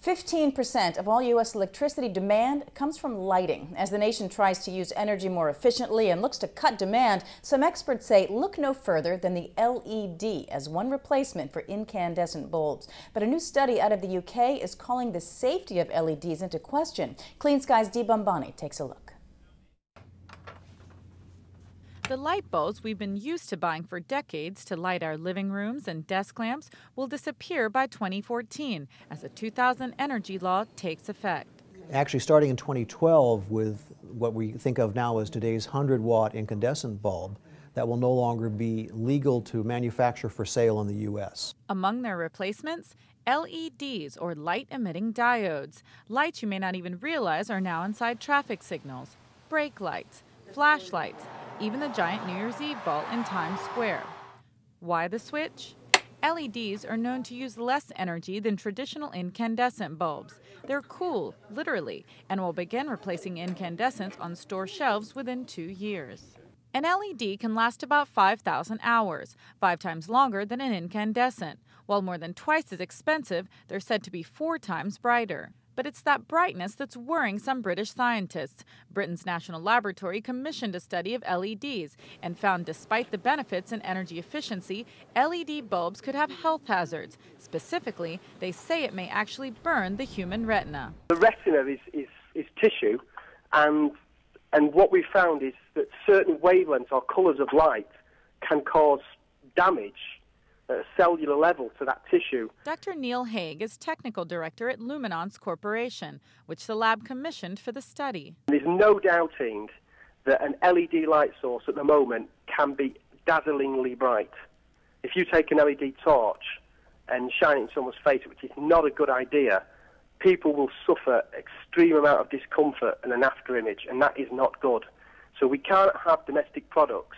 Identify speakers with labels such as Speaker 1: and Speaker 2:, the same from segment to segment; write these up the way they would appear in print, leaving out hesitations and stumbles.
Speaker 1: 15% of all U.S. electricity demand comes from lighting. As the nation tries to use energy more efficiently and looks to cut demand, some experts say look no further than the LED as one replacement for incandescent bulbs. But a new study out of the UK is calling the safety of LEDs into question. Clean Skies' Dee Bambani takes a look.
Speaker 2: The light bulbs we've been used to buying for decades to light our living rooms and desk lamps will disappear by 2014 as the 2000 energy law takes effect.
Speaker 3: Actually, starting in 2012 with what we think of now as today's 100-watt incandescent bulb, that will no longer be legal to manufacture for sale in the U.S.
Speaker 2: Among their replacements, LEDs, or light-emitting diodes, lights you may not even realize are now inside traffic signals, brake lights, flashlights, even the giant New Year's Eve ball in Times Square. Why the switch? LEDs are known to use less energy than traditional incandescent bulbs. They're cool, literally, and will begin replacing incandescents on store shelves within 2 years. An LED can last about 5,000 hours, 5 times longer than an incandescent. While more than twice as expensive, they're said to be 4 times brighter. But it's that brightness that's worrying some British scientists. Britain's National Laboratory commissioned a study of LEDs and found despite the benefits in energy efficiency, LED bulbs could have health hazards. Specifically, they say it may actually burn the human retina.
Speaker 4: The retina is tissue, and what we found is that certain wavelengths or colours of light can cause damage at a cellular level to that tissue.
Speaker 2: Dr. Neil Haig is technical director at Luminance Corporation, which the lab commissioned for the study.
Speaker 4: There's no doubting that an LED light source at the moment can be dazzlingly bright. If you take an LED torch and shine it in someone's face, which is not a good idea, people will suffer extreme amount of discomfort and an after image, and that is not good. So we can't have domestic products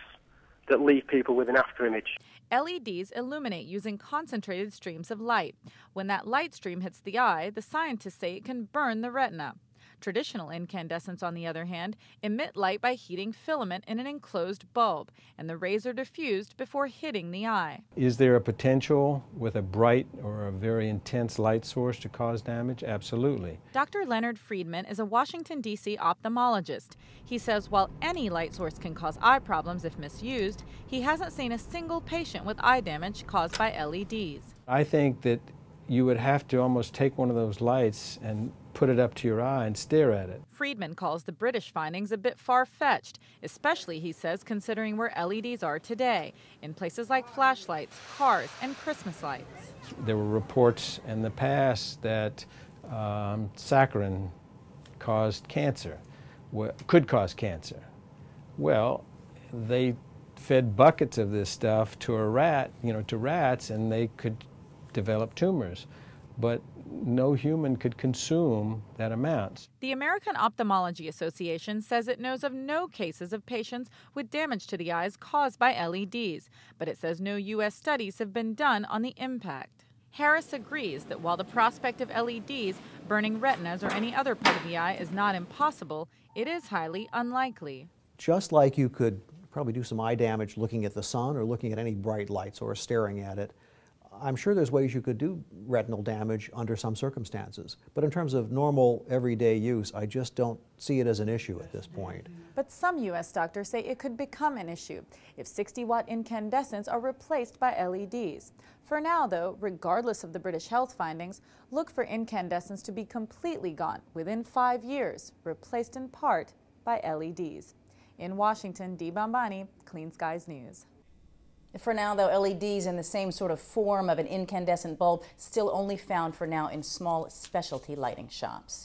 Speaker 4: that leave people with an after image.
Speaker 2: LEDs illuminate using concentrated streams of light. When that light stream hits the eye, the scientists say it can burn the retina. Traditional incandescents, on the other hand, emit light by heating filament in an enclosed bulb, and the rays are diffused before hitting the eye.
Speaker 5: Is there a potential with a bright or a very intense light source to cause damage? Absolutely.
Speaker 2: Dr. Leonard Friedman is a Washington, D.C. ophthalmologist. He says while any light source can cause eye problems if misused, he hasn't seen a single patient with eye damage caused by LEDs.
Speaker 5: I think that you would have to almost take one of those lights and put it up to your eye and stare at it.
Speaker 2: Friedman calls the British findings a bit far-fetched, especially, he says, considering where LEDs are today, in places like flashlights, cars, and Christmas lights.
Speaker 5: There were reports in the past that saccharin caused cancer, could cause cancer. Well, they fed buckets of this stuff to a rat, to rats, and they could develop tumors. But no human could consume that amount.
Speaker 2: The American Ophthalmology Association says it knows of no cases of patients with damage to the eyes caused by LEDs, but it says no U.S. studies have been done on the impact. Harris agrees that while the prospect of LEDs burning retinas or any other part of the eye is not impossible, it is highly unlikely.
Speaker 3: Just like you could probably do some eye damage looking at the sun or looking at any bright lights or staring at it, I'm sure there's ways you could do retinal damage under some circumstances. But in terms of normal, everyday use, I just don't see it as an issue at this point.
Speaker 1: But some U.S. doctors say it could become an issue if 60-watt incandescents are replaced by LEDs. For now, though, regardless of the British health findings, look for incandescents to be completely gone within 5 years, replaced in part by LEDs. In Washington, Dee Bambani, Clean Skies News. For now, though, LEDs in the same sort of form of an incandescent bulb still only found for now in small specialty lighting shops.